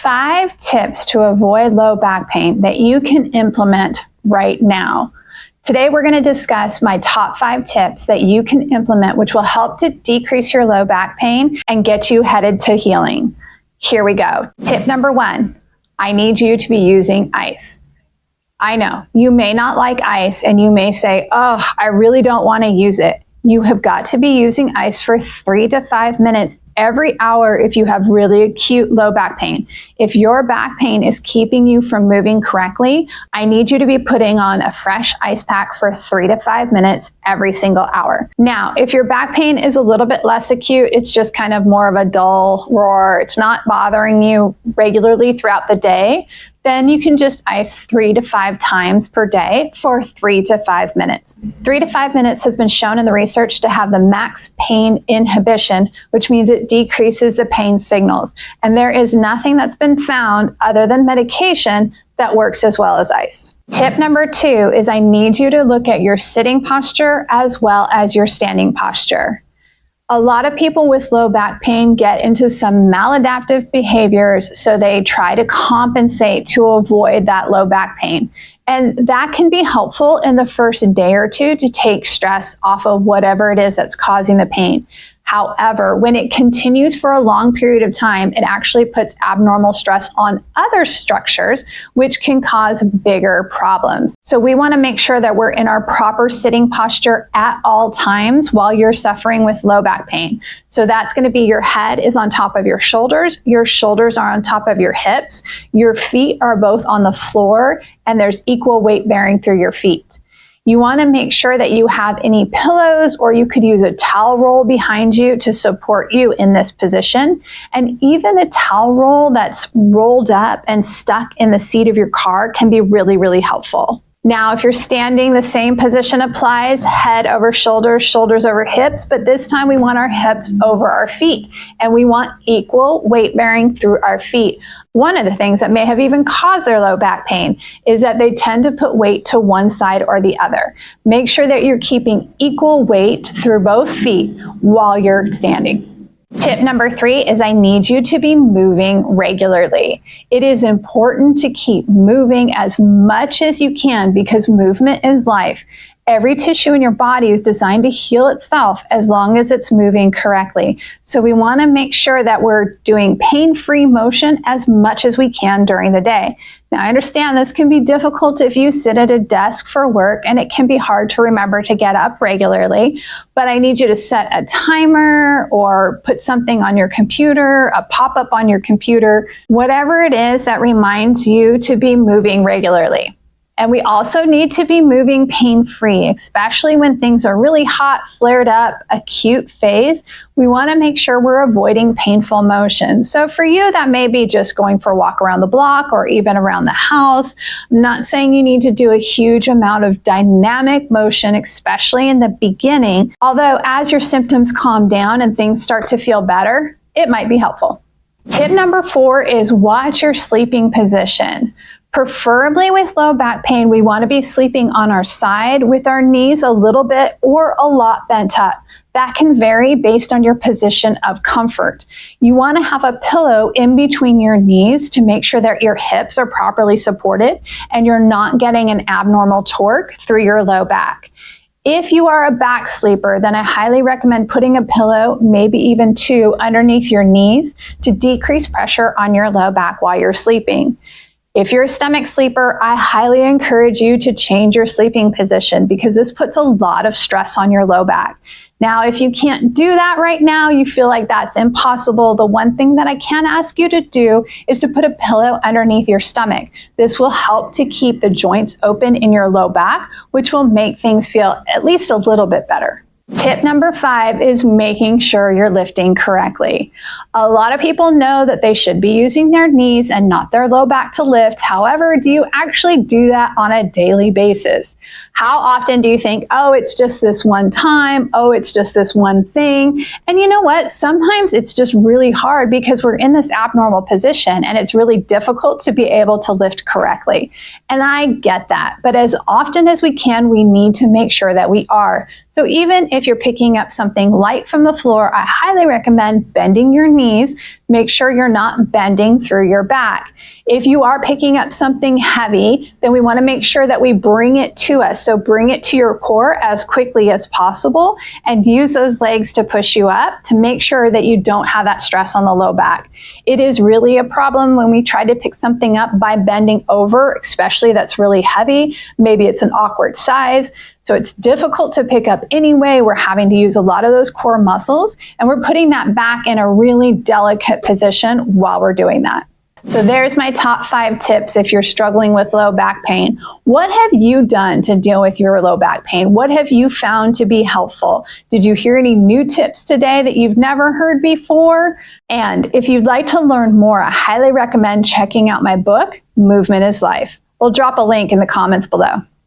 5 tips to avoid low back pain that you can implement right now. Today we're going to discuss my top 5 tips that you can implement which will help to decrease your low back pain and get you headed to healing. Here we go. Tip number 1, I need you to be using ice. I know, you may not like ice and you may say, oh, I really don't want to use it. You have got to be using ice for 3 to 5 minutes every hour if you have really acute low back pain. If your back pain is keeping you from moving correctly, I need you to be putting on a fresh ice pack for 3 to 5 minutes every single hour. Now, if your back pain is a little bit less acute, it's just kind of more of a dull roar, it's not bothering you regularly throughout the day, then you can just ice 3 to 5 times per day for 3 to 5 minutes. 3 to 5 minutes has been shown in the research to have the max pain inhibition, which means it decreases the pain signals. And there is nothing that's been found other than medication that works as well as ice. Tip number 2 is I need you to look at your sitting posture as well as your standing posture. A lot of people with low back pain get into some maladaptive behaviors, so they try to compensate to avoid that low back pain. And that can be helpful in the first day or two to take stress off of whatever it is that's causing the pain. However, when it continues for a long period of time, it actually puts abnormal stress on other structures, which can cause bigger problems. So we want to make sure that we're in our proper sitting posture at all times while you're suffering with low back pain. So that's going to be your head is on top of your shoulders are on top of your hips, your feet are both on the floor, and there's equal weight bearing through your feet. You want to make sure that you have any pillows, or you could use a towel roll behind you to support you in this position. And even a towel roll that's rolled up and stuck in the seat of your car can be really, really helpful. Now, if you're standing, the same position applies, head over shoulders, shoulders over hips, but this time we want our hips over our feet, and we want equal weight bearing through our feet. One of the things that may have even caused their low back pain is that they tend to put weight to one side or the other. Make sure that you're keeping equal weight through both feet while you're standing. Tip number 3 is I need you to be moving regularly. It is important to keep moving as much as you can because movement is life. Every tissue in your body is designed to heal itself as long as it's moving correctly. So we want to make sure that we're doing pain-free motion as much as we can during the day. Now, I understand this can be difficult if you sit at a desk for work, and it can be hard to remember to get up regularly, but I need you to set a timer or put something on your computer, a pop-up on your computer, whatever it is that reminds you to be moving regularly. And we also need to be moving pain-free, especially when things are really hot, flared up, acute phase. We want to make sure we're avoiding painful motion. So for you, that may be just going for a walk around the block or even around the house. I'm not saying you need to do a huge amount of dynamic motion, especially in the beginning. Although as your symptoms calm down and things start to feel better, it might be helpful. Tip number 4 is watch your sleeping position. Preferably with low back pain, we want to be sleeping on our side with our knees a little bit or a lot bent up. That can vary based on your position of comfort. You want to have a pillow in between your knees to make sure that your hips are properly supported and you're not getting an abnormal torque through your low back. If you are a back sleeper, then I highly recommend putting a pillow, maybe even 2, underneath your knees to decrease pressure on your low back while you're sleeping. If you're a stomach sleeper, I highly encourage you to change your sleeping position because this puts a lot of stress on your low back. Now, if you can't do that right now, you feel like that's impossible, the one thing that I can ask you to do is to put a pillow underneath your stomach. This will help to keep the joints open in your low back, which will make things feel at least a little bit better. Tip number 5 is making sure you're lifting correctly. A lot of people know that they should be using their knees and not their low back to lift. However, do you actually do that on a daily basis? How often do you think, oh, it's just this one time, oh, it's just this one thing? And you know what? Sometimes it's just really hard because we're in this abnormal position and it's really difficult to be able to lift correctly. And I get that, but as often as we can, we need to make sure that we are. So even if you're picking up something light from the floor, I highly recommend bending your knees. Make sure you're not bending through your back. If you are picking up something heavy, then we want to make sure that we bring it to us. So bring it to your core as quickly as possible and use those legs to push you up to make sure that you don't have that stress on the low back. It is really a problem when we try to pick something up by bending over, especially that's really heavy. Maybe it's an awkward size. So it's difficult to pick up anyway. We're having to use a lot of those core muscles, and we're putting that back in a really delicate position while we're doing that. So there's my top 5 tips if you're struggling with low back pain. What have you done to deal with your low back pain? What have you found to be helpful? Did you hear any new tips today that you've never heard before? And if you'd like to learn more, I highly recommend checking out my book, Movement is Life. We'll drop a link in the comments below.